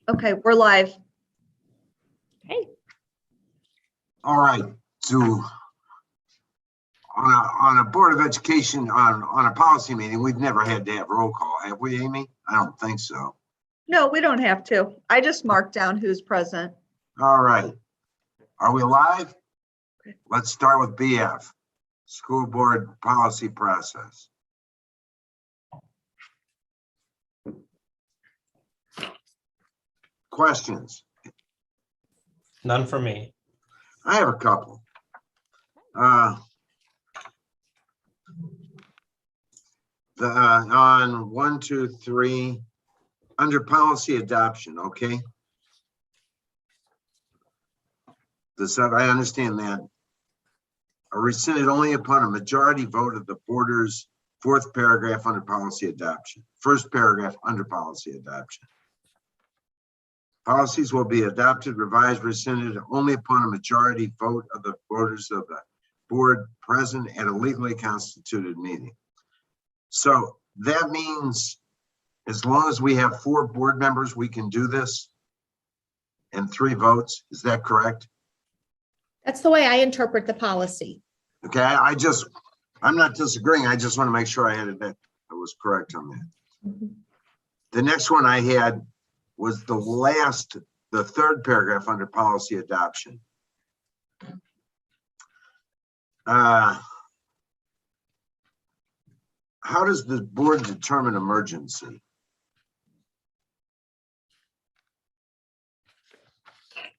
Okay, we're live. Hey, All right, so on a Board of Education, on a policy meeting, we've never had to have roll call, have we, Amy? I don't think so. No, we don't have to. I just marked down who's present. All right. Are we live? Let's start with BF, School Board Policy Process. Questions? None for me. I have a couple. On 1, 2, 3, under policy adoption, okay? I understand that. Are rescinded only upon a majority vote of the board's fourth paragraph under policy adoption. First paragraph under policy adoption. Policies will be adopted, revised, rescinded only upon a majority vote of the voters of the board present at a legally constituted meeting. So that means as long as we have 4 board members, we can do this and 3 votes. Is that correct? that's the way I interpret the policy. Okay, I'm not disagreeing. I just want to make sure I was correct on that. Mhm. The next one I had was the third paragraph under policy adoption. How does the board determine emergency?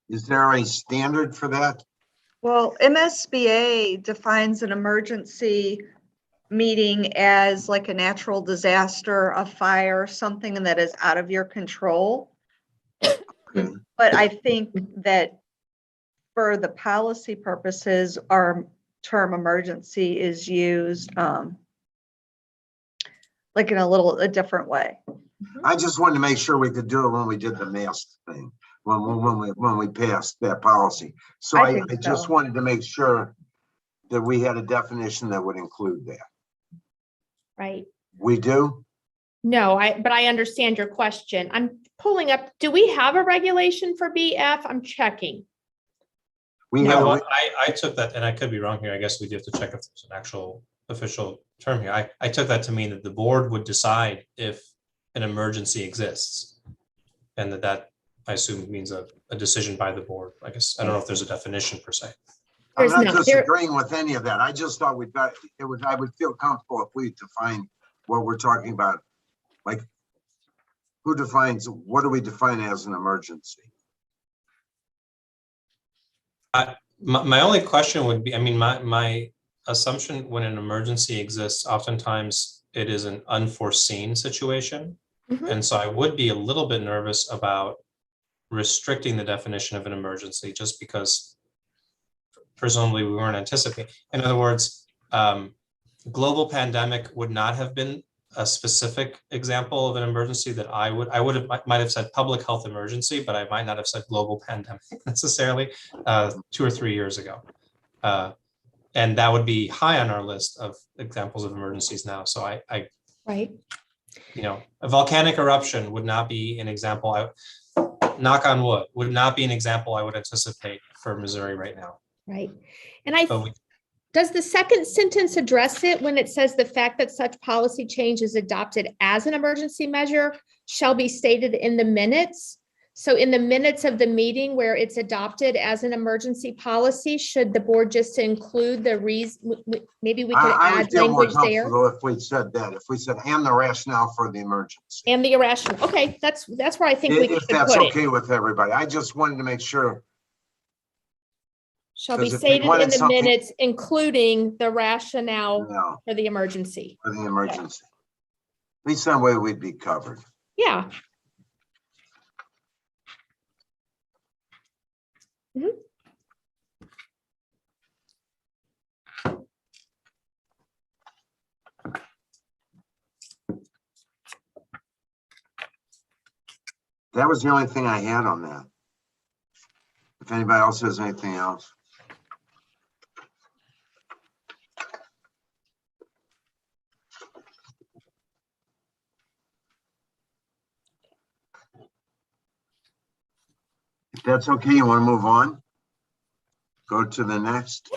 Is there a standard for that? Well, MSBA defines an emergency meeting as like a natural disaster, a fire, something that is out of your control. Okay. But I think that for the policy purposes, our term emergency is used like in a different way. I just wanted to make sure we could do it when we did the mask thing, when we passed that policy. So I I think just so. wanted to make sure that we had a definition that would include that. Right. We do? No, but I understand your question. I'm pulling up. Do we have a regulation for BF? I'm checking. We Yeah, have, well, I took that, and I could be wrong here. I guess we do have to check if there's an actual official term here. I took that to mean that the board would decide if an emergency exists. And that I assume means a decision by the board. I guess, I don't know if there's a definition per se. I'm There's not no- disagreeing with any of that. I just thought I would feel comfortable if we define what we're talking about. Like, what do we define as an emergency? My only question would be, I mean, my assumption when an emergency exists, oftentimes it is an unforeseen situation. Mhm. And so I would be a little bit nervous about restricting the definition of an emergency just because presumably we weren't anticipating. In other words, global pandemic would not have been a specific example of an emergency that might have said public health emergency, but I might not have said global pandemic necessarily 2 or 3 years ago. And that would be high on our list of examples of emergencies now. So I Right. a volcanic eruption would not be an example. Knock on wood, would not be an example I would anticipate for Missouri right now. Right. And But does the second sentence address it when it says the fact that such policy change is adopted as an emergency measure shall be stated in the minutes? So in the minutes of the meeting where it's adopted as an emergency policy, should the board just include the reason, maybe we could I would add feel more language there? comfortable if we said that, if we said, and the rationale for the emergency. And the irrational, okay, that's where I think we If should that's put it. okay with everybody. I just wanted to make sure. Shall be 'Cause if they stated in wanted the something- minutes, including the rationale No, for the emergency. for the emergency. At least that way we'd be covered. Yeah. Mhm. That was the only thing I had on that. If anybody else has anything else. that's okay, you want to move on? Go to the next.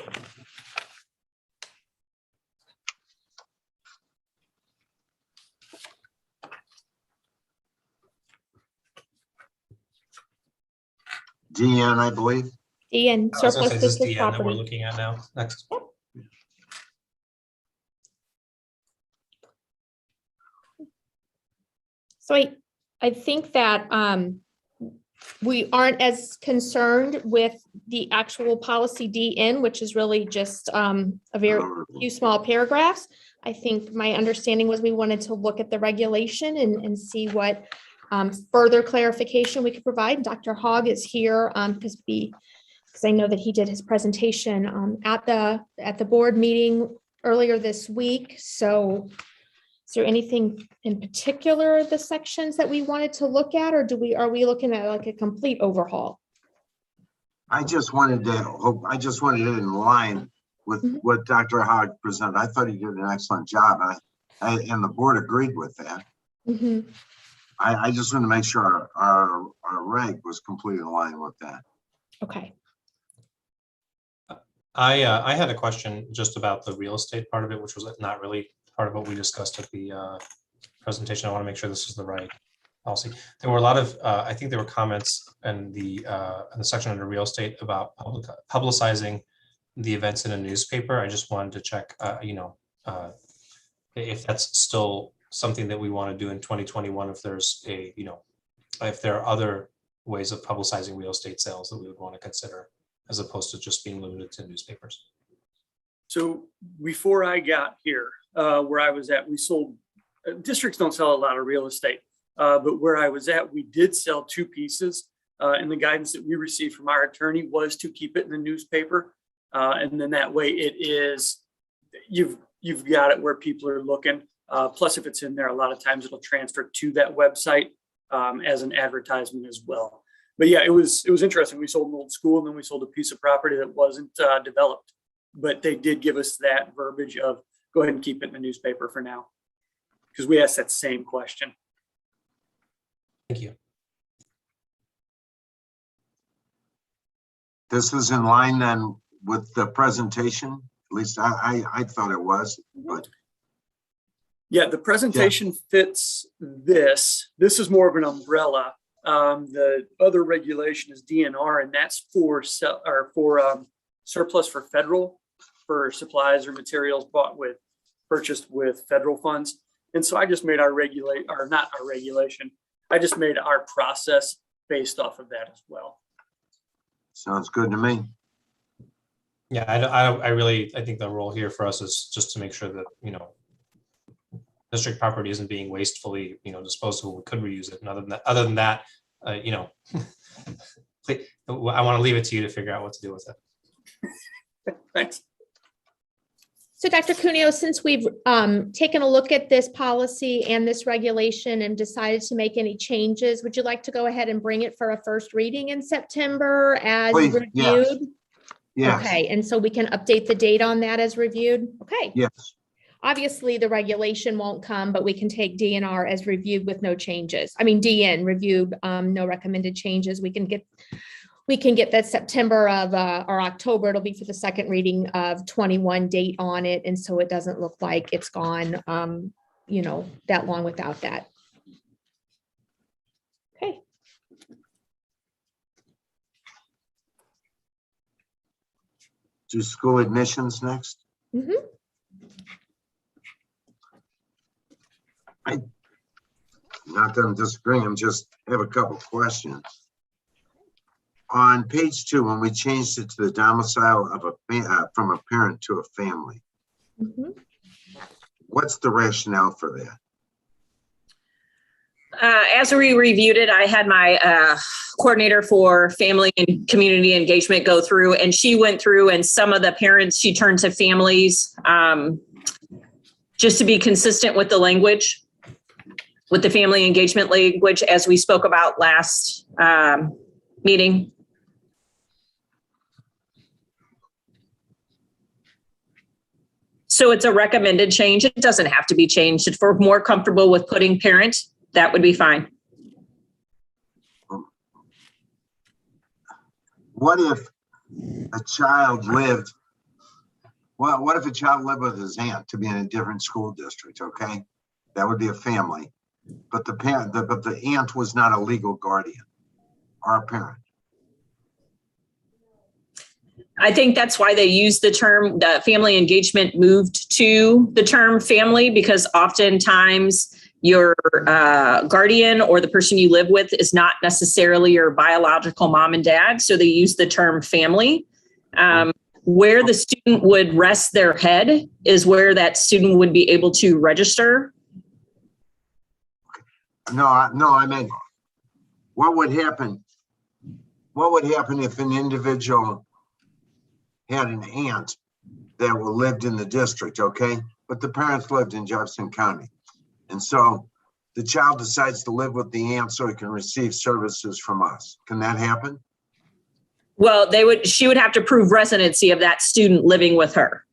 DN, I believe. DN, I was gonna surplus say, this is district DN that we're property. looking at now. Next. So I think that we aren't as concerned with the actual policy DN, which is really just a very few small paragraphs. I think my understanding was we wanted to look at the regulation and see what further clarification we could provide. Dr. Hogg is here because I know that he did his presentation at the board meeting earlier this week. So is there anything in particular, the sections that we wanted to look at, or are we looking at like a complete overhaul? I just wanted it in line with what Dr. Hogg presented. I thought he did an excellent job. And the board agreed with that. I just want to make sure our reg was completely in line with that. Okay. I had a question just about the real estate part of it, which was not really part of what we discussed at the presentation. I want to make sure this is the right policy. There were a lot of, I think there were comments in the section under real estate about publicizing the events in a newspaper. I just wanted to check, if that's still something that we want to do in 2021, if there's if there are other ways of publicizing real estate sales that we would want to consider, as opposed to just being limited to newspapers. So before I got here, where I was at, we sold, districts don't sell a lot of real estate, but where I was at, we did sell 2 pieces. And the guidance that we received from our attorney was to keep it in the newspaper. And then that way it is, you've got it where people are looking. Plus, if it's in there, a lot of times it'll transfer to that website as an advertisement as well. But yeah, it was interesting. We sold an old school and then we sold a piece of property that wasn't developed. But they did give us that verbiage of go ahead and keep it in the newspaper for now, because we asked that same question. Thank you. This is in line then with the presentation. At least I thought it was, but Yeah, the presentation fits this. This is more of an umbrella. The other regulation is DNR, and that's for surplus for federal, for supplies or materials purchased with federal funds. And so I just made I just made our process based off of that as well. sounds good to me. Yeah, I think the role here for us is just to make sure that, district property isn't being wastefully, disposed of. We could reuse it. And other than that, I want to leave it to you to figure out what to do with it. Thanks. So Dr. Cuneo, since we've taken a look at this policy and this regulation and decided to make any changes, would you like to go ahead and bring it for a first reading in September as Please, reviewed? yes. Yes. Okay, and so we can update the date on that as reviewed? Okay. Yes. Obviously, the regulation won't come, but we can take DNR as reviewed with no changes. I mean, DN reviewed, no recommended changes. We can get that September of or October. It'll be for the second reading of 21 date on it, and so it doesn't look like it's gone, that long without that. Okay. Do school admissions next. Mm-hmm. Not that I'm disagreeing, I'm just have a couple questions. On page 2, when we changed it to the domicile of from a parent to a family, Mm-hmm. what's the rationale for that? As we reviewed it, I had my coordinator for family and community engagement go through, and she went through, and some of the parents, she turned to families just to be consistent with the language, with the family engagement language, as we spoke about last meeting. So it's a recommended change. It doesn't have to be changed. If we're more comfortable with putting parent, that would be fine. what if a child lived, well, what if a child lived with his aunt to be in a different school district, okay? That would be a family, but the parent, but the aunt was not a legal guardian or a parent. I think that's why they use the term, the family engagement moved to the term family, because oftentimes your guardian or the person you live with is not necessarily your biological mom and dad. So they use the term family. Where the student would rest their head is where that student would be able to register. No, I meant, what would happen? What would happen if an individual had an aunt that lived in the district, okay? But the parents lived in Jefferson County. And so the child decides to live with the aunt so he can receive services from us. Can that happen? Well, she would have to prove residency of that student living with her.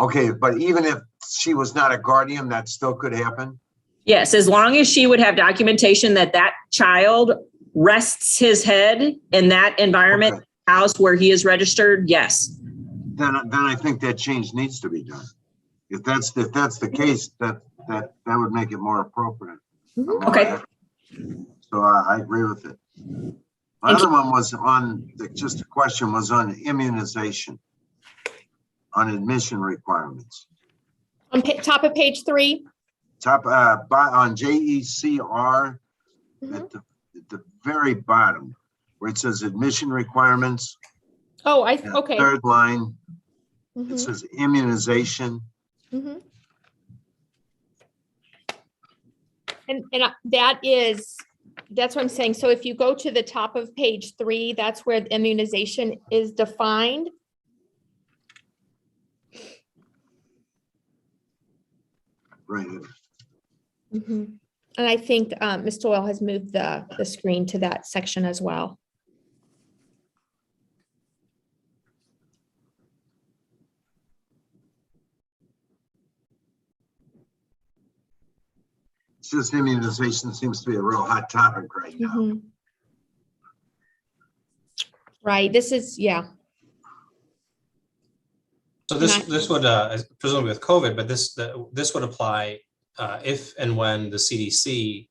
Okay, but even if she was not a guardian, that still could happen? Yes, as long as she would have documentation that that child rests his head in that environment, Okay. House where he is registered, yes. Then I think that change needs to be done. If that's the case, that would make it more appropriate. Okay. So I agree with it. My other one was on, just a question was on immunization, on admission requirements. On top of page 3. Top, on JECR, Mhm. at the very bottom, where it says admission requirements, Oh, and third line, it Mhm, says immunization. mhm. And that's what I'm saying. So if you go to the top of page 3, that's where the immunization is defined. Right. Mhm. And I think Ms. Doyle has moved the screen to that section as well. It's just immunization seems to be a real hot topic right now. Mhm. Right, this is, yeah. So this would, presumably with COVID, but this would apply if and when the CDC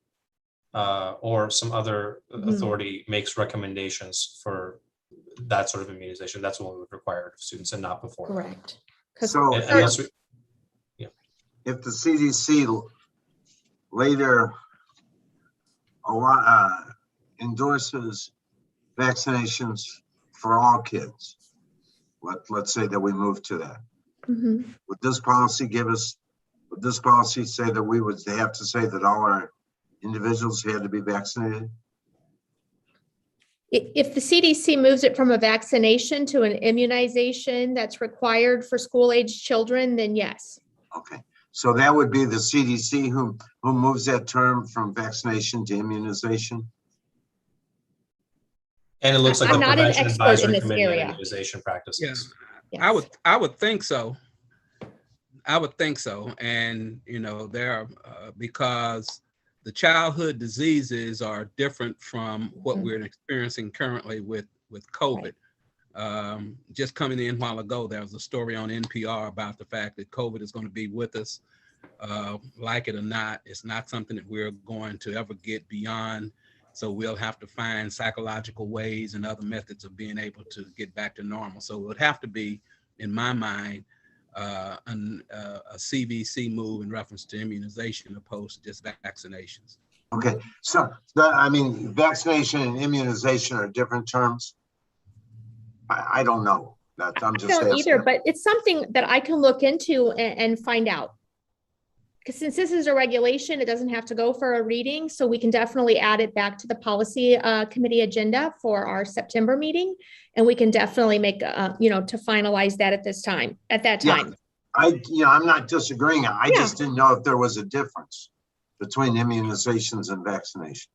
or some other Mhm. authority makes recommendations for that sort of immunization. That's what we would require of students and not before. Correct. 'Cause So Unless we, if the CDC later endorses vaccinations for all kids, let's say that we move to that. Mhm. Would this policy say that we would have to say that all our individuals had to be vaccinated? If the CDC moves it from a vaccination to an immunization that's required for school-age children, then yes. Okay, so that would be the CDC who moves that term from vaccination to immunization? and it looks like I'm the not an Prevention expert in Advisory this Committee on area. Immunization Practices. Yes. I would think so. I would think so. And, there are, because the childhood diseases are different from what we're experiencing currently with COVID. Just coming in a while ago, there was a story on NPR about the fact that COVID is going to be with us, like it or not. It's not something that we're going to ever get beyond. So we'll have to find psychological ways and other methods of being able to get back to normal. So it would have to be, in my mind, a CVC move in reference to immunization opposed to just vaccinations. Okay, so vaccination and immunization are different terms. I don't know. I'm just I don't asking. either, but it's something that I can look into and find out. Because since this is a regulation, it doesn't have to go for a reading, so we can definitely add it back to the policy committee agenda for our September meeting. And we can definitely make, to finalize that at that time. Yeah, I'm not disagreeing. I just didn't know if there was a difference between immunizations and vaccinations.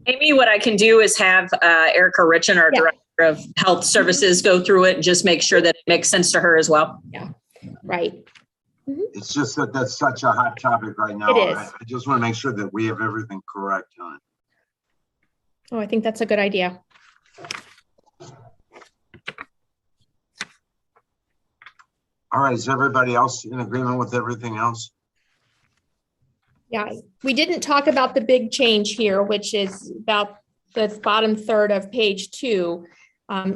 Maybe what I can do is have Erica Richen, our Director of Health Services, go through it and just make sure that it makes sense to her as well. Yeah, right. It's just that that's such a hot topic right now. It is. I just want to make sure that we have everything correct on it. Oh, I think that's a good idea. All right, is everybody else in agreement with everything else? Yeah, we didn't talk about the big change here, which is about the bottom third of page 2.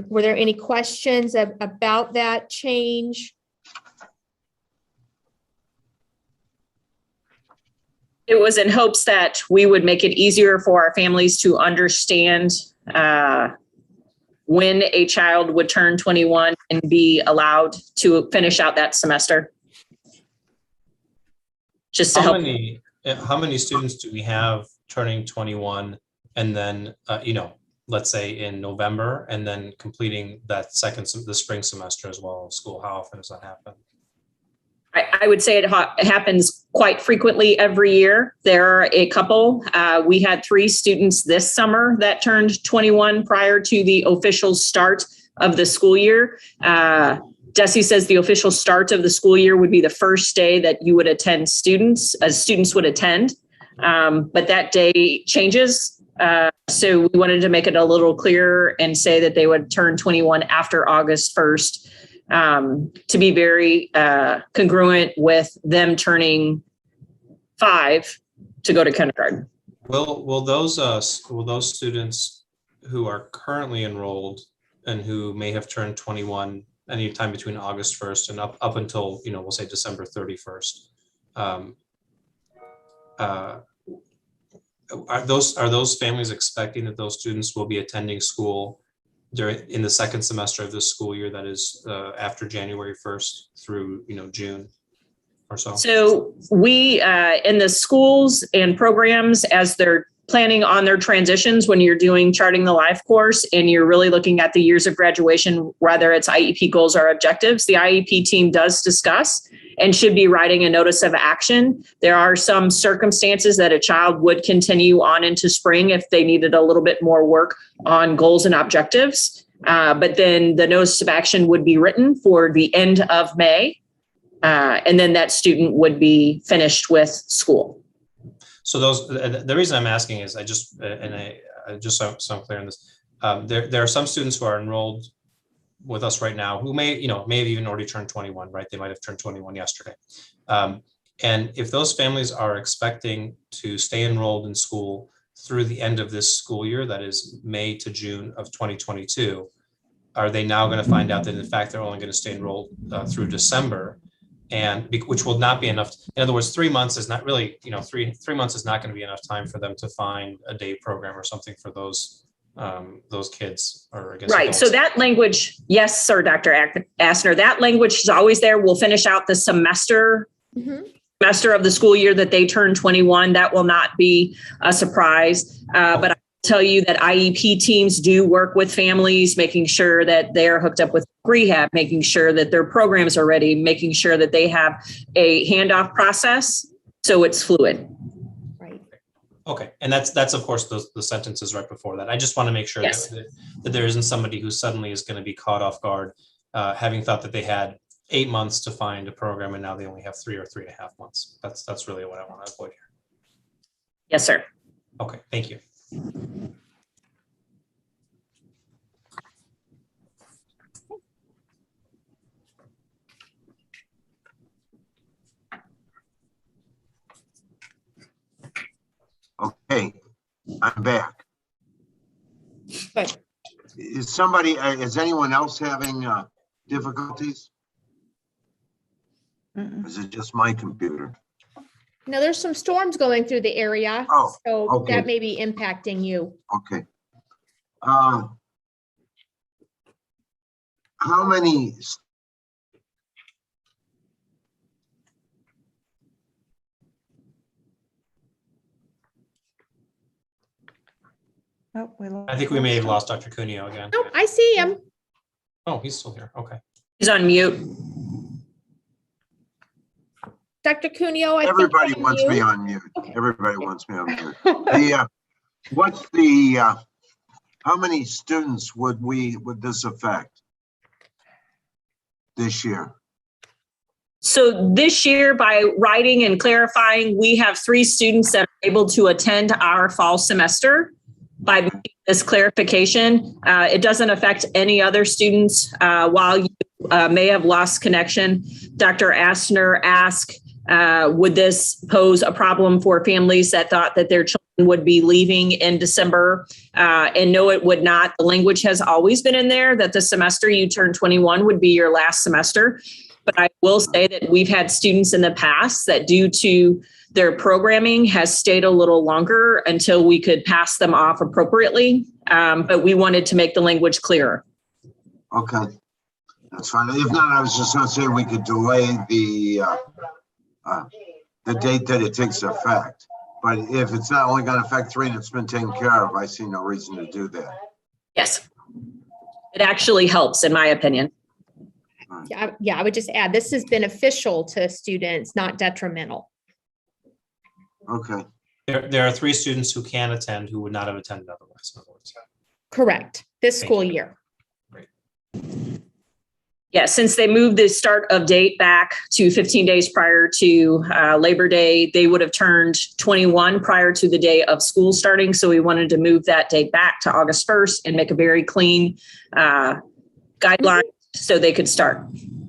Were there any questions about that change? It was in hopes that we would make it easier for our families to understand when a child would turn 21 and be allowed to finish out that semester. Just to help. How many students do we have turning 21 and then, let's say in November, and then completing that the spring semester as well of school? How often does that happen? I would say it happens quite frequently every year. There are a couple. We had 3 students this summer that turned 21 prior to the official start of the school year. Desi says the official start of the school year would be the first day that you would attend students would attend. But that day changes. So we wanted to make it a little clearer and say that they would turn 21 after August 1st. To be very congruent with them turning 5 to go to kindergarten. Will those students who are currently enrolled and who may have turned 21 anytime between August 1st and up until, we'll say December 31st, are those families expecting that those students will be attending school in the second semester of this school year, that is after January 1st through June or so? So we in the schools and programs, as they're planning on their transitions, when you're doing Charting the Life course and you're really looking at the years of graduation, whether it's IEP goals or objectives, the IEP team does discuss and should be writing a notice of action. There are some circumstances that a child would continue on into spring if they needed a little bit more work on goals and objectives. But then the notice of action would be written for the end of May. And then that student would be finished with school. So the reason I'm asking is just so I'm clear on this, there are some students who are enrolled with us right now who may have even already turned 21, right? They might have turned 21 yesterday. And if those families are expecting to stay enrolled in school through the end of this school year, that is May to June of 2022, are they now going to find out that in fact they're only going to stay enrolled through December, which will not be enough? In other words, 3 months is not really, 3 months is not going to be enough time for them to find a day program or something for those kids, or I guess. Right. Adults. So that language, yes, sir, Dr. Asner, that language is always there. We'll finish out the semester of the school year that they turn 21. That will not be a surprise. But I'll tell you that IEP teams do work with families, making sure that they're hooked up with rehab, making sure that their programs are ready, making sure that they have a handoff process. So it's fluid. Okay, and that's of course the sentences right before that. I just want to make sure Yes. that there isn't somebody who suddenly is going to be caught off guard, having thought that they had 8 months to find a program and now they only have 3 or 3.5 months. That's really what I want to avoid here. Yes, sir. Okay, thank you. Okay, I'm back. Good. Is anyone else having difficulties? Mm-mm. Is it just my computer? No, there's some storms going through the area. Oh, So okay. that may be impacting you. Okay. How many? Oh, I think we may have lost Dr. Cuneo again. Nope, I see him. Oh, he's still here. Okay. He's on mute. Dr. Cuneo, I think Everybody you're on wants me mute. on mute. Okay. Everybody wants me on mute. What's the, how many students would this affect this year? So this year, by writing and clarifying, we have 3 students that are able to attend our fall semester. By this clarification. It doesn't affect any other students. While you may have lost connection, Dr. Astner asked, would this pose a problem for families that thought that their children would be leaving in December? And no, it would not. The language has always been in there that the semester you turn 21 would be your last semester. But I will say that we've had students in the past that, due to their programming, has stayed a little longer until we could pass them off appropriately. But we wanted to make the language clearer. Okay, that's fine. If not, I was just gonna say we could delay the date that it takes effect. But if it's not only gonna affect 3 and it's been taken care of, I see no reason to do that. Yes. It actually helps, in my opinion. Yeah, I would just add, this is beneficial to students, not detrimental. Okay, There are 3 students who can attend who would not have attended otherwise. In other words. Correct. This Thank school you. year. Yeah, since they moved the start of date back to 15 days prior to Labor Day, they would have turned 21 prior to the day of school starting. So we wanted to move that date back to August 1st and make a very clean guideline so they could start.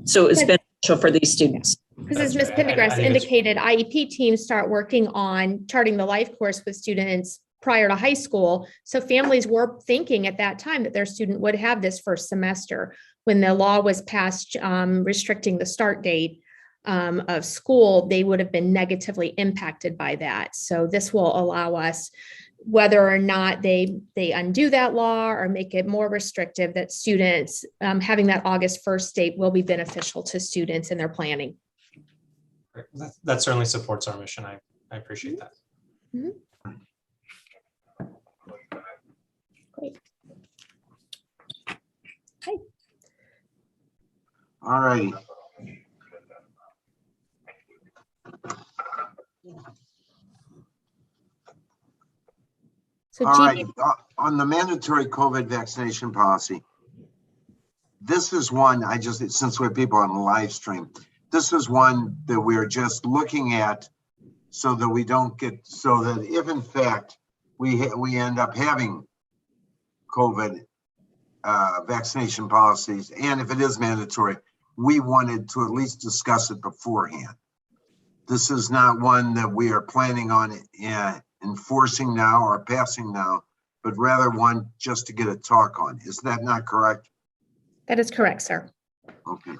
So it was beneficial for these students. Because as That's Ms. right. I Pendergrass think it's- indicated, IEP teams start working on charting the life course with students prior to high school. So families were thinking at that time that their student would have this first semester. When the law was passed restricting the start date of school, they would have been negatively impacted by that. So this will allow us, whether or not they undo that law or make it more restrictive, that students having that August 1st date will be beneficial to students in their planning. That certainly supports our mission. I appreciate that. Mhm. Great. Okay. all righty. So All right, GB, on the mandatory COVID vaccination policy, this is one since we have people on the live stream, this is one that we're just looking at so that we don't get, so that if in fact we end up having COVID vaccination policies, and if it is mandatory, we wanted to at least discuss it beforehand. This is not one that we are planning on enforcing now or passing now, but rather one just to get a talk on. Is that not correct? that is correct, sir. Okay.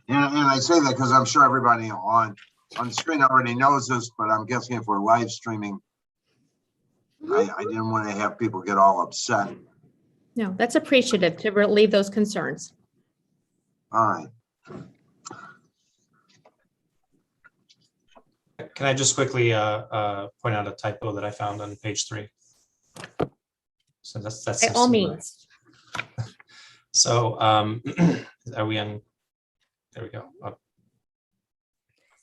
And I say that because I'm sure everybody on the screen already knows this, but I'm guessing if we're live streaming, I didn't want to have people get all upset. No, that's appreciative to relieve those concerns. All right. Can I just quickly point out a typo that I found on page 3? So that's By all means. So are we on? There we go.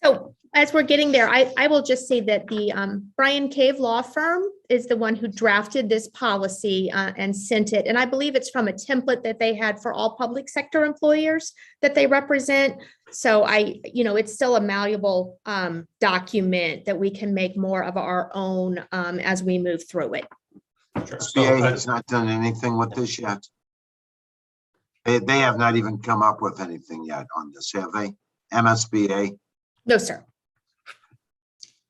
So as we're getting there, I will just say that the Brian Cave Law Firm is the one who drafted this policy and sent it. And I believe it's from a template that they had for all public sector employers that they represent. So it's still a malleable document that we can make more of our own as we move through it. Sure. SBA has not done anything with this yet. They have not even come up with anything yet on this, have they? MSBA? No, sir.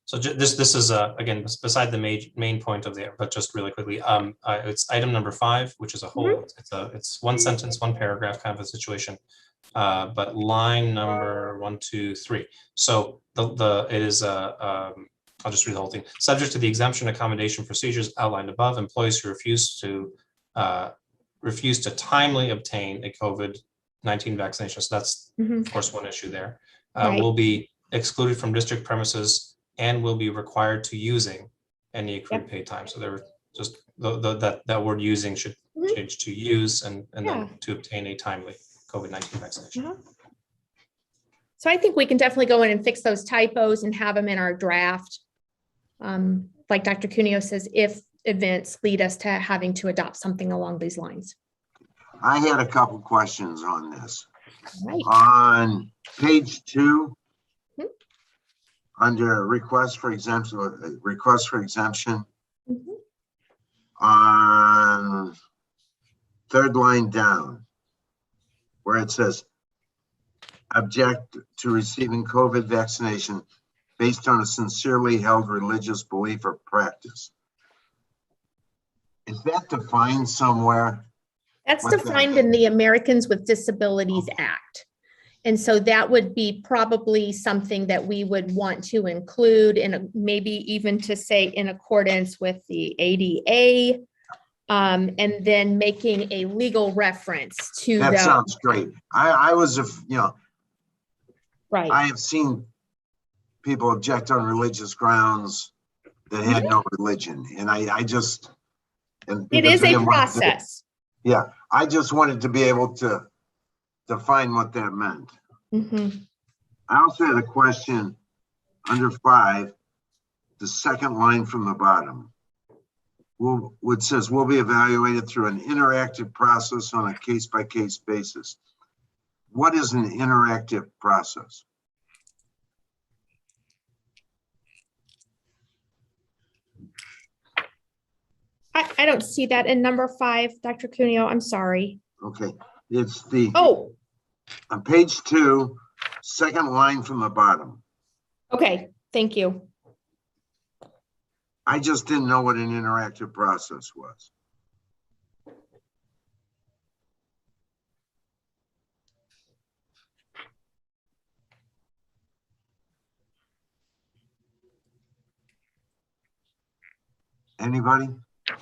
So this is again beside the main point of there, but just really quickly, it's item number 5, which is a whole. It's one sentence, one paragraph kind of a situation, but line number 1, 2, 3. So it is I'll just read the whole thing. Subject to the exemption accommodation procedures outlined above, employees who refuse to timely obtain a COVID-19 vaccination. So that's of course one issue there. Right. Will be excluded from district premises and will be required to using any accrued paid time. So they're just that word using should change to use and then to obtain a timely COVID-19 vaccination. So I think we can definitely go in and fix those typos and have them in our draft. Like Dr. Cuneo says, if events lead us to having to adopt something along these lines. I had a couple questions on this. Right. On page 2, under request for exemption, on third line down, where it says, object to receiving COVID vaccination based on a sincerely held religious belief or practice. Is that defined somewhere? That's What's that defined mean? in the Americans with Disabilities Act. And so that would be probably something that we would want to include in maybe even to say in accordance with the ADA, and then making a legal reference to That the, sounds great. I was, right. I have seen people object on religious grounds that had no religion, and I just. And It because is we a didn't want to- process. Yeah, I just wanted to be able to define what that meant. Mhm. I also had a question under 5, the second line from the bottom. Which says will be evaluated through an interactive process on a case-by-case basis. What is an interactive process? I don't see that in number 5, Dr. Cuneo, I'm sorry. Okay, it's the, Oh, on page 2, second line from the bottom. okay, thank you. I just didn't know what an interactive process was. Anybody?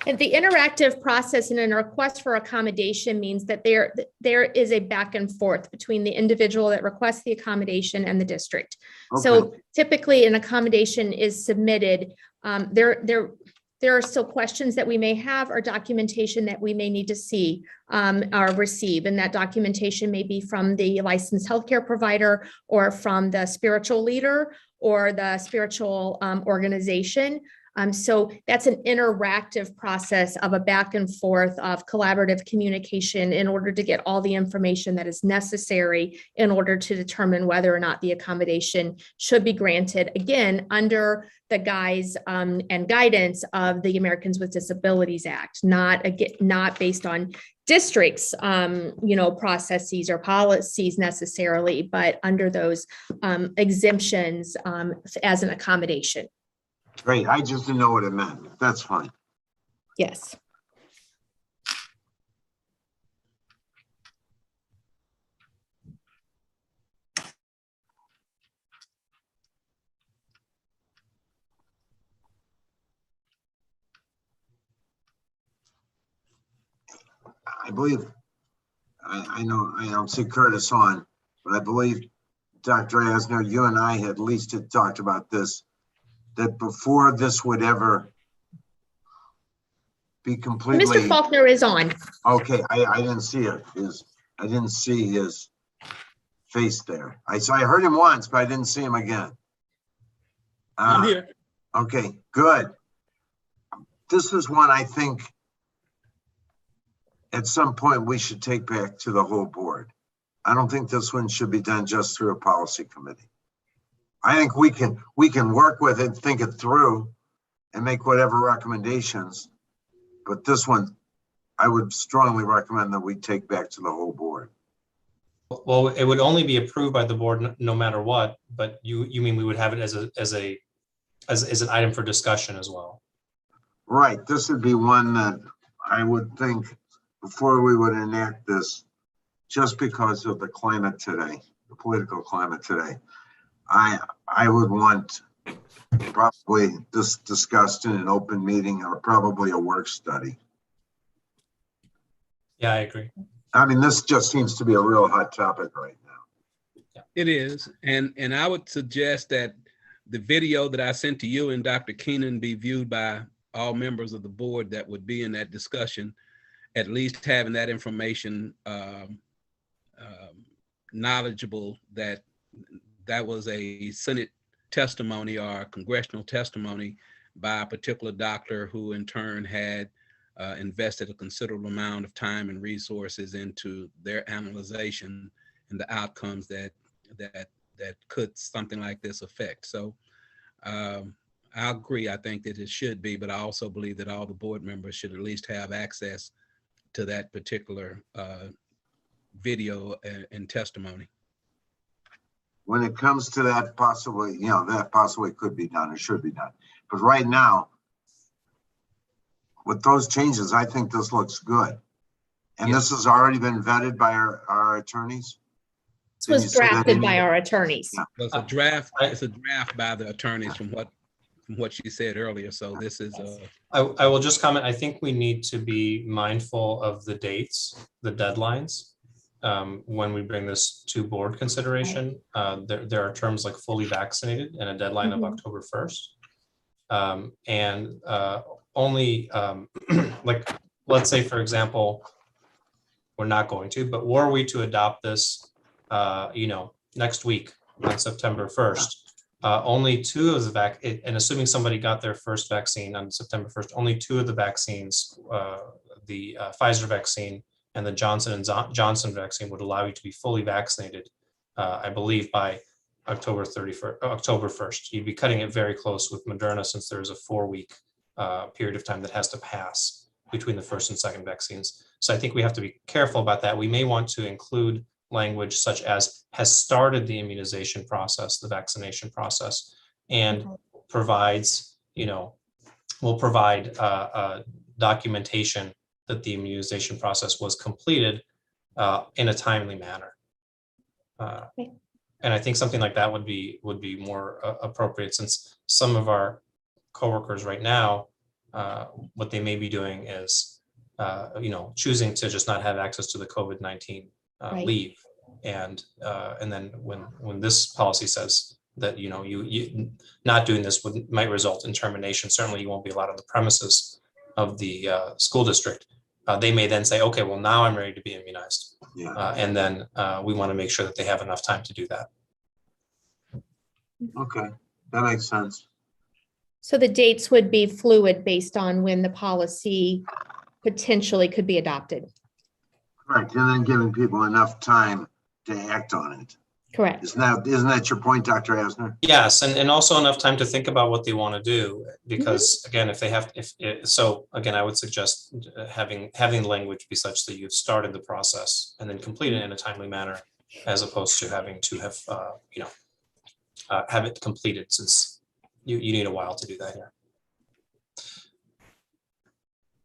And the interactive process in a request for accommodation means that there is a back and forth between the individual that requests the accommodation and the district. Okay. So typically an accommodation is submitted. There are still questions that we may have or documentation that we may need to see or receive. And that documentation may be from the licensed healthcare provider or from the spiritual leader or the spiritual organization. So that's an interactive process of a back and forth of collaborative communication in order to get all the information that is necessary in order to determine whether or not the accommodation should be granted, again, under the guise and guidance of the Americans with Disabilities Act, not based on districts, processes or policies necessarily, but under those exemptions as an accommodation. Great, I just didn't know what it meant. That's fine. Yes. I believe, I know, I don't see Curtis on, but I believe, Dr. Asner, you and I at least had talked about this, that before this would ever be completely. Mr. Faulkner is on. Okay, I didn't see it. I didn't see his face there. I heard him once, but I didn't see him again. I'm here. Okay, good. This is one I think at some point we should take back to the whole board. I don't think this one should be done just through a policy committee. I think we can work with it, think it through, and make whatever recommendations. But this one, I would strongly recommend that we take back to the whole board. Well, it would only be approved by the board no matter what, but you mean we would have it as an item for discussion as well? Right, this would be one that I would think before we would enact this, just because of the climate today, the political climate today, I would want probably this discussed in an open meeting or probably a work study. Yeah, I agree. I mean, this just seems to be a real hot topic right now. It is. And I would suggest that the video that I sent to you and Dr. Keenan be viewed by all members of the board that would be in that discussion, at least having that information knowledgeable that was a Senate testimony or congressional testimony by a particular doctor who in turn had invested a considerable amount of time and resources into their analyzation and the outcomes that could something like this affect. So I agree. I think that it should be, but I also believe that all the board members should at least have access to that particular video and testimony. When it comes to that, possibly, that possibly could be done or should be done. But right now, with those changes, I think this looks good. And this has already been vetted by our attorneys. This was drafted by our attorneys. Yeah. So it's a draft. It's a draft by the attorneys from what she said earlier. So this is I will just comment, I think we need to be mindful of the dates, the deadlines. When we bring this to board consideration, there are terms like fully vaccinated and a deadline of October 1st. Only like, let's say, for example, we're not going to, but were we to adopt this, next week on September 1st, only 2 of the and assuming somebody got their first vaccine on September 1st, only 2 of the vaccines, the Pfizer vaccine and the Johnson & Johnson vaccine would allow you to be fully vaccinated, I believe, by October 1st. You'd be cutting it very close with Moderna, since there's a 4-week period of time that has to pass between the first and second vaccines. So I think we have to be careful about that. We may want to include language such as has started the immunization process, the vaccination process, and provides, will provide documentation that the immunization process was completed in a timely manner. And I think something like that would be more appropriate, since some of our coworkers right now, what they may be doing is, choosing to just not have access to the COVID-19 leave. And then when this policy says that, you not doing this might result in termination, certainly you won't be allowed on the premises of the school district. They may then say, okay, well, now I'm ready to be immunized. Yeah. And then we want to make sure that they have enough time to do that. Okay, that makes sense. So the dates would be fluid based on when the policy potentially could be adopted. Correct, and then giving people enough time to act on it. Correct. Isn't that your point, Dr. Asner? Yes, and also enough time to think about what they want to do, because again, I would suggest having the language be such that you've started the process and then complete it in a timely manner, as opposed to having to have have it completed, since you need a while to do that here.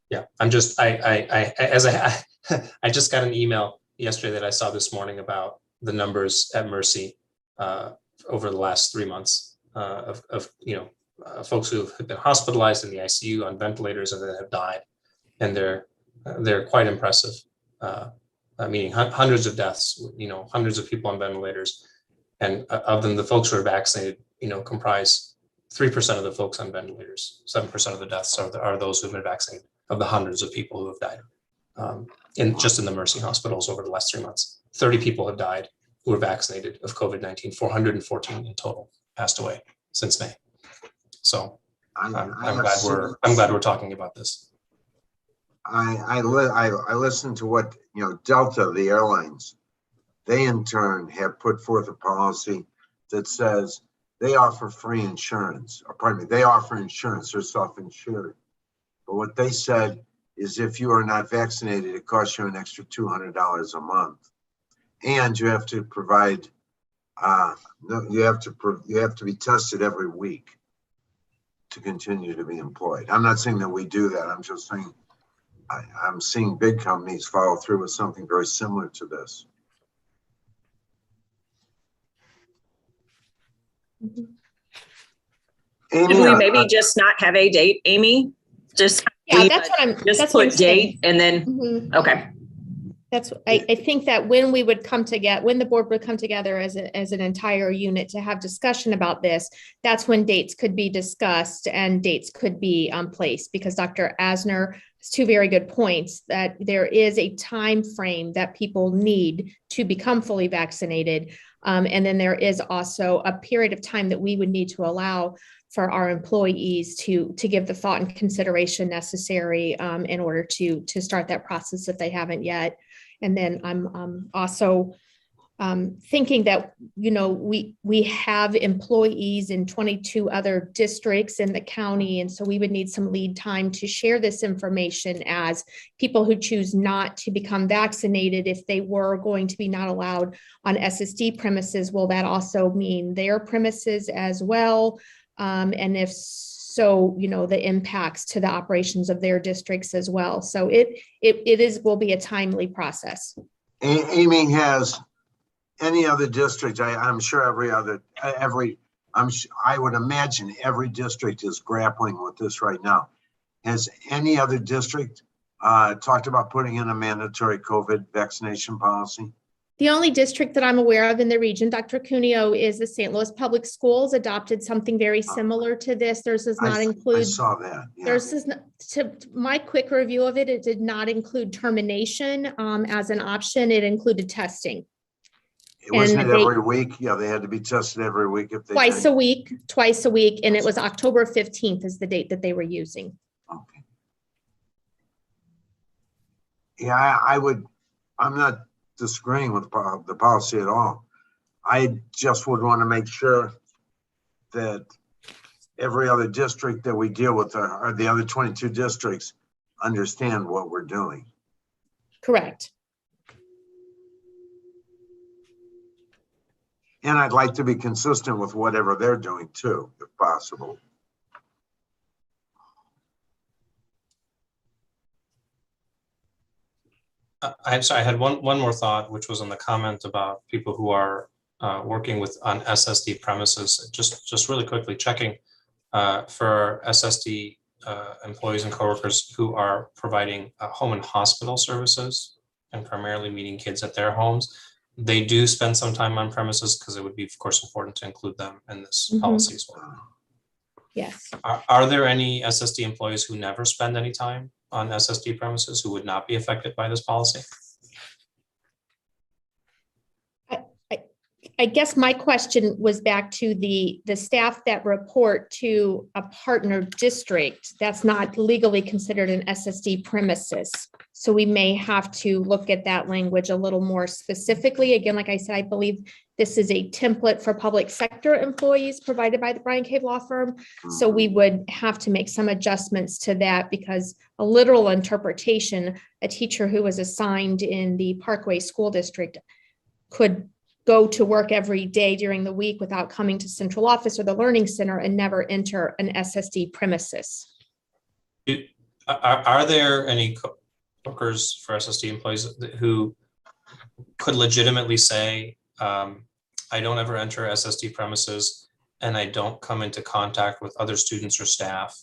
Yeah, I just got an email yesterday that I saw this morning about the numbers at Mercy over the last 3 months of folks who have been hospitalized in the ICU on ventilators and then have died, and they're quite impressive. Meaning hundreds of deaths, hundreds of people on ventilators, and of them, the folks who are vaccinated, comprise 3% of the folks on ventilators. 7% of the deaths are those who have been vaccinated, of the hundreds of people who have died in the Mercy hospitals over the last 3 months. 30 people have died who were vaccinated of COVID-19. 414 in total passed away since May. So I'm glad we're talking about this. I listened to what Delta, the airlines, they in turn have put forth a policy that says they offer free insurance. They offer insurance. They're self-insured. But what they said is, if you are not vaccinated, it costs you an extra $200 a month, and you have to provide. You have to be tested every week to continue to be employed. I'm not saying that we do that. I'm just saying I'm seeing big companies follow through with something very similar to this. Amy, Should we maybe just not have a date, Amy? Just That's what I'm. Just that's put what I'm saying. date and then okay. I think that when we would come together, when the board would come together as an entire unit to have discussion about this, that's when dates could be discussed and dates could be placed, because Dr. Asner has 2 very good points, that there is a time frame that people need to become fully vaccinated. And then there is also a period of time that we would need to allow for our employees to give the thought and consideration necessary in order to start that process if they haven't yet. And then I'm also thinking that, we have employees in 22 other districts in the county. And so we would need some lead time to share this information as people who choose not to become vaccinated, if they were going to be not allowed on SSD premises, will that also mean their premises as well? And if so, the impacts to the operations of their districts as well. So will be a timely process. Amy, has any other district, I'm sure I would imagine every district is grappling with this right now. Has any other district talked about putting in a mandatory COVID vaccination policy? The only district that I'm aware of in the region, Dr. Cuneo, is the St. Louis Public Schools adopted something very similar to this. Theirs does not include. I saw that. Yeah. Theirs is not, to my quick review of it, it did not include termination as an option. It included testing. Wasn't it every week? Yeah, they had to be tested every week if they twice a week, and it was October 15th is the date that they were using. Okay. Yeah, I'm not disagreeing with the policy at all. I just would want to make sure that every other district that we deal with, or the other 22 districts, understand what we're doing. Correct. And I'd like to be consistent with whatever they're doing too, if possible. I'm sorry, I had one more thought, which was on the comment about people who are working on SSD premises. Just really quickly checking for SSD employees and coworkers who are providing home and hospital services and primarily meeting kids at their homes. They do spend some time on premises because it would be, of course, important to include them in this policy as well. Yes. Are there any SSD employees who never spend any time on SSD premises who would not be affected by this policy? I guess my question was back to the staff that report to a partner district that's not legally considered an SSD premises. So we may have to look at that language a little more specifically. Again, like I said, I believe this is a template for public sector employees provided by the Brian Cave Law Firm. So we would have to make some adjustments to that because a literal interpretation, a teacher who was assigned in the Parkway School District could go to work every day during the week without coming to central office or the learning center and never enter an SSD premises. Are there any workers for SSD employees who could legitimately say, I don't ever enter SSD premises and I don't come into contact with other students or staff,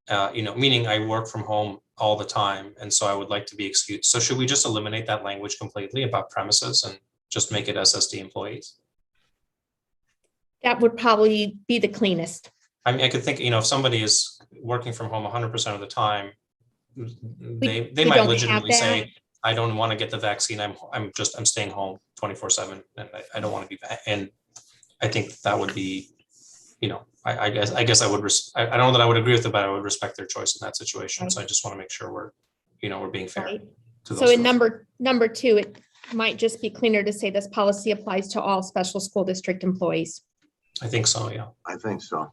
meaning I work from home all the time. And so I would like to be excused. So should we just eliminate that language completely about premises and just make it SSD employees? That would probably be the cleanest. I mean, I could think, if somebody is working from home 100% of the time, they might legitimately say, I don't want to get the vaccine. I'm staying home 24/7 and I don't want to be back. And I think that would be, I guess I would, I don't know that I would agree with it, but I would respect their choice in that situation. Right. So I just want to make sure we're being fair. Right. To those so in number 2, it might just be cleaner to say this policy applies to all special school district employees. I think so, yeah. I think so.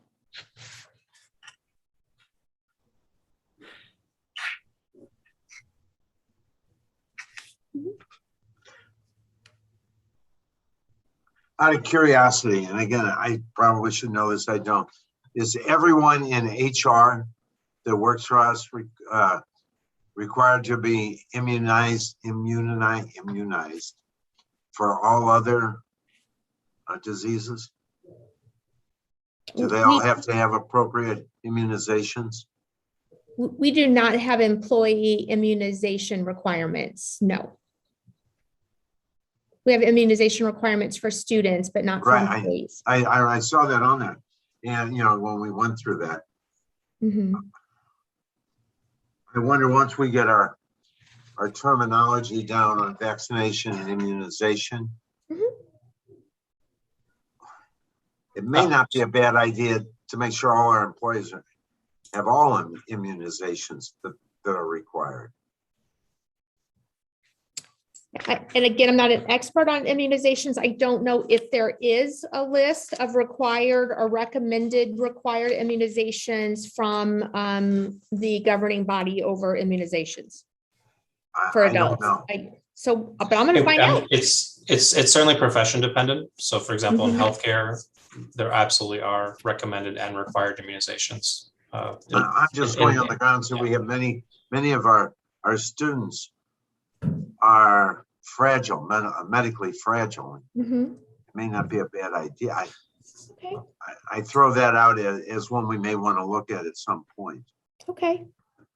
Out of curiosity, and again, I probably should know this, I don't. Is everyone in HR that works for us required to be immunized for all other diseases? Do they all have to have appropriate immunizations? We do not have employee immunization requirements, no. We have immunization requirements for students, but not for employees. I saw that on that. And, when we went through that. Mm-hmm. I wonder once we get our terminology down on vaccination and immunization, mm-hmm. It may not be a bad idea to make sure all our employees have all immunizations that are required. And again, I'm not an expert on immunizations. I don't know if there is a list of required or recommended required immunizations from the governing body over immunizations for I don't adults. know. So, but I'm gonna find out. It's certainly profession dependent. So for example, in Mhm. healthcare, there absolutely are recommended and required immunizations. I'm just going on the grounds that we have many of our students are fragile, medically fragile. Mhm. It may not be a bad idea. Okay, I throw that out as one we may want to look at some point. okay.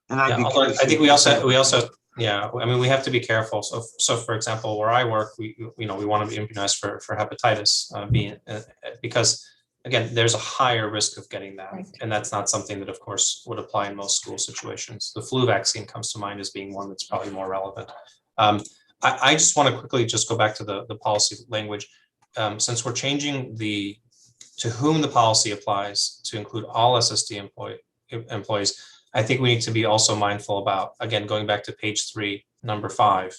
And I'd Yeah, be although curious. I think we also, yeah, I mean, we have to be careful. So for example, where I work, we want to be immunized for hepatitis B, because again, there's a higher risk of getting that. Right. And that's not something that of course would apply in most school situations. The flu vaccine comes to mind as being one that's probably more relevant. I just want to quickly just go back to the policy language. Since we're changing to whom the policy applies to include all SSD employees, I think we need to be also mindful about, again, going back to page 3, number 5,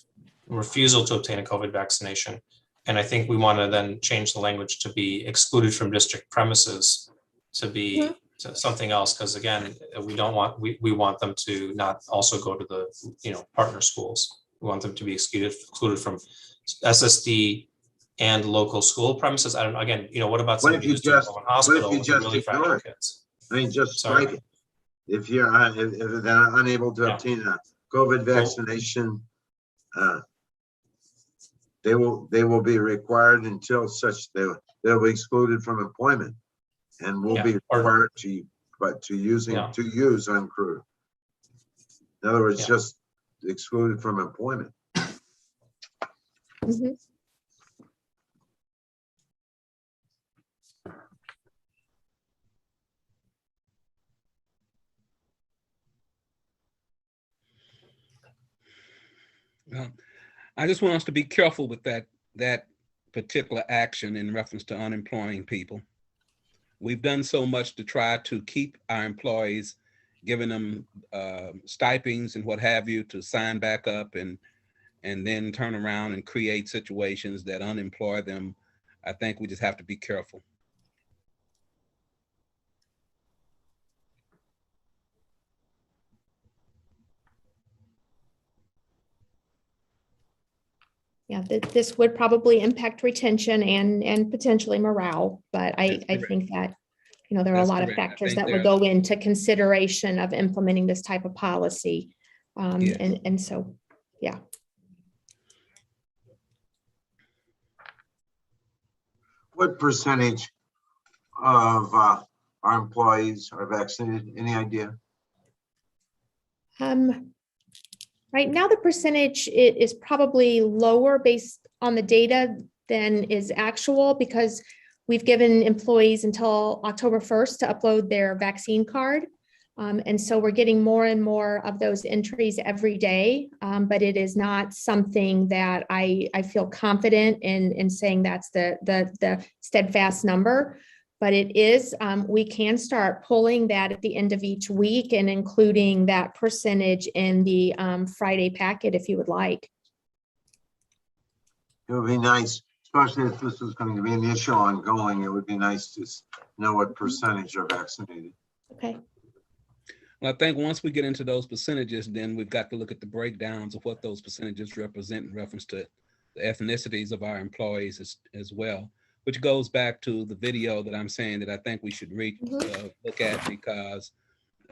refusal to obtain a COVID vaccination. And I think we want to then change the language to be excluded from district premises to be to something else, because again, we want them to not also go to the partner schools. We want them to be excluded from SSD and local school premises. I don't know, again, what about What if somebody you who's doing just- home hospital what if you with just really ignore fragile it? kids? I mean, just Sorry. strike it. If you're if they're unable to Yeah. obtain a COVID vaccination, they will be required until such they'll be excluded from employment, and will be required to use uncrewed. In other words, just excluded from employment. Mhm. I just want us to be careful with that particular action in reference to unemploying people. We've done so much to try to keep our employees, giving them stipends and what have you to sign back up and then turn around and create situations that unemploy them. I think we just have to be careful. Yeah, this would probably impact retention and potentially morale, but I think that, there are a That's lot of correct. I factors think that would go into consideration of implementing this type of policy. Yes. And so, yeah. What percentage of our employees are vaccinated? Any idea? Right now, the percentage is probably lower based on the data than is actual, because we've given employees until October 1st to upload their vaccine card. And so we're getting more and more of those entries every day, but it is not something that I feel confident in saying that's the steadfast number. But it is, we can start pulling that at the end of each week and including that percentage in the Friday packet if you would like. It would be nice, especially if this is going to be an issue ongoing. It would be nice to know what percentage are vaccinated. Okay. Well, I think once we get into those percentages, then we've got to look at the breakdowns of what those percentages represent in reference to the ethnicities of our employees as well, which goes back to the video that I'm saying that I think we should look at, because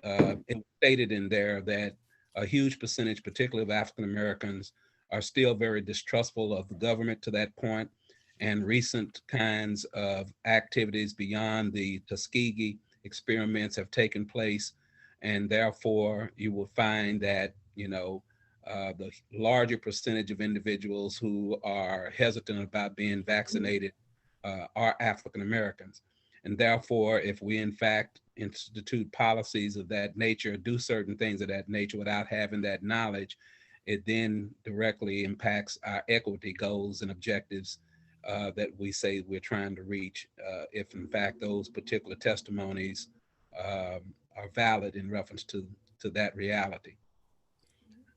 it stated in there that a huge percentage, particularly of African Americans, are still very distrustful of the government to that point, and recent kinds of activities beyond the Tuskegee experiments have taken place. And therefore, you will find that, the larger percentage of individuals who are hesitant about being vaccinated are African Americans. And therefore, if we in fact institute policies of that nature, do certain things of that nature without having that knowledge, it then directly impacts our equity goals and objectives that we say we're trying to reach, if in fact those particular testimonies are valid in reference to that reality.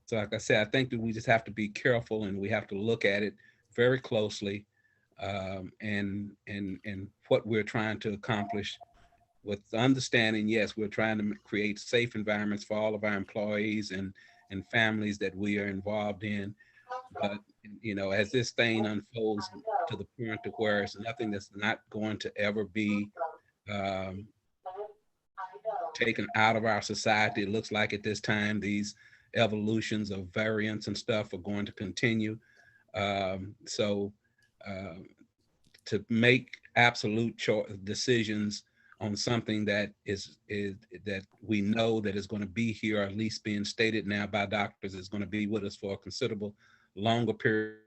So like I said, I think that we just have to be careful and we have to look at it very closely, and what we're trying to accomplish with understanding, yes, we're trying to create safe environments for all of our employees and families that we are involved in. But, you know, as this thing unfolds to the point to where it's nothing that's not going to ever be taken out of our society, it looks like at this time, these evolutions of variants and stuff are going to continue. So to make absolute decisions on something that is that we know that is going to be here, or at least being stated now by doctors, is going to be with us for a considerable longer period.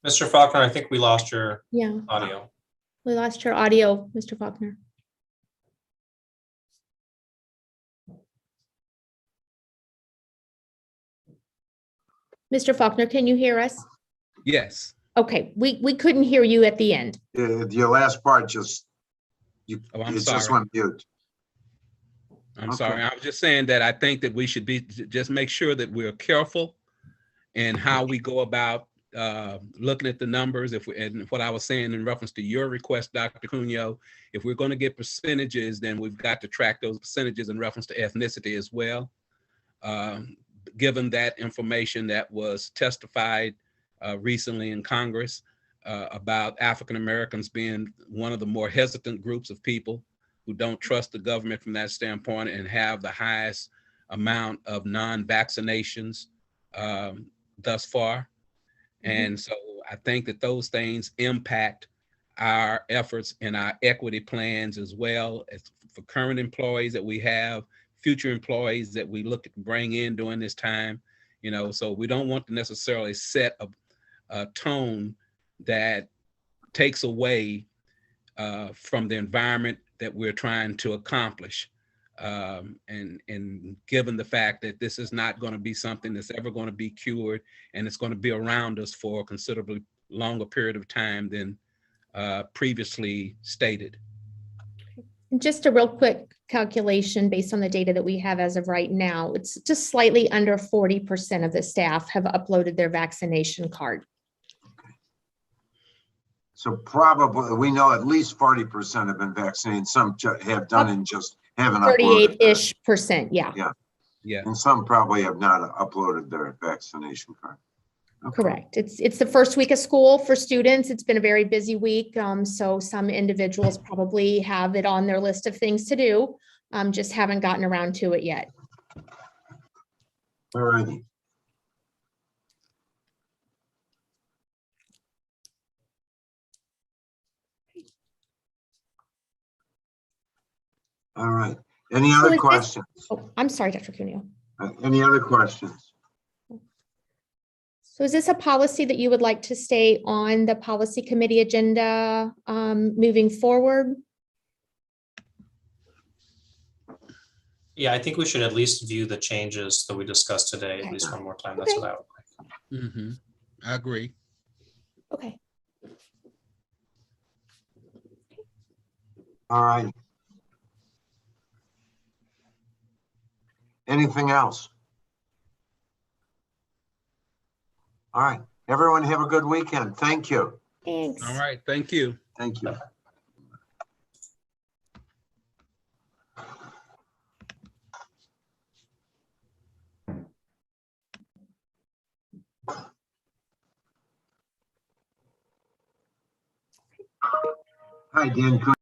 Mr. Faulkner, I think we lost your Yeah, audio. we lost your audio, Mr. Faulkner. Mr. Faulkner, can you hear us? Yes. Okay, we couldn't hear you at the end. Your last part just, Oh, I'm it just sorry. went mute. I'm Okay. sorry. I was just saying that I think that we should be just make sure that we're careful in how we go about looking at the numbers. If we, and what I was saying in reference to your request, Dr. Cuneo, if we're going to get percentages, then we've got to track those percentages in reference to ethnicity as well. Given that information that was testified recently in Congress about African Americans being one of the more hesitant groups of people who don't trust the government from that standpoint and have the highest amount of non-vaccinations thus far. And so I think that those things impact our efforts and our equity plans, as well as for current employees that we have, future employees that we look to bring in during this time. You know, so we don't want to necessarily set a tone that takes away from the environment that we're trying to accomplish. And given the fact that this is not going to be something that's ever going to be cured, and it's going to be around us for a considerably longer period of time than previously stated. Just a real quick calculation based on the data that we have as of right now, it's just slightly under 40% of the staff have uploaded their vaccination card. So probably, we know at least 40% have been vaccinated. Some have done and just haven't uploaded. 38-ish%, yeah. Yeah. And some probably have not uploaded their vaccination card. Okay. Correct. It's the first week of school for students. It's been a very busy week. So some individuals probably have it on their list of things to do, just haven't gotten around to it yet. All righty. All right. Any So other is this- questions? Oh, I'm sorry, Dr. Cuneo. Any other questions? So is this a policy that you would like to stay on the policy committee agenda moving forward? Yeah, I think we should at least view the changes that we discussed today at Okay. least one more time. That's Okay. what I would like. I agree. Okay. All right. Anything else? All right. Everyone have a good weekend. Thank you. Thanks. All right. Thank you. Thank you. Hi, Dan.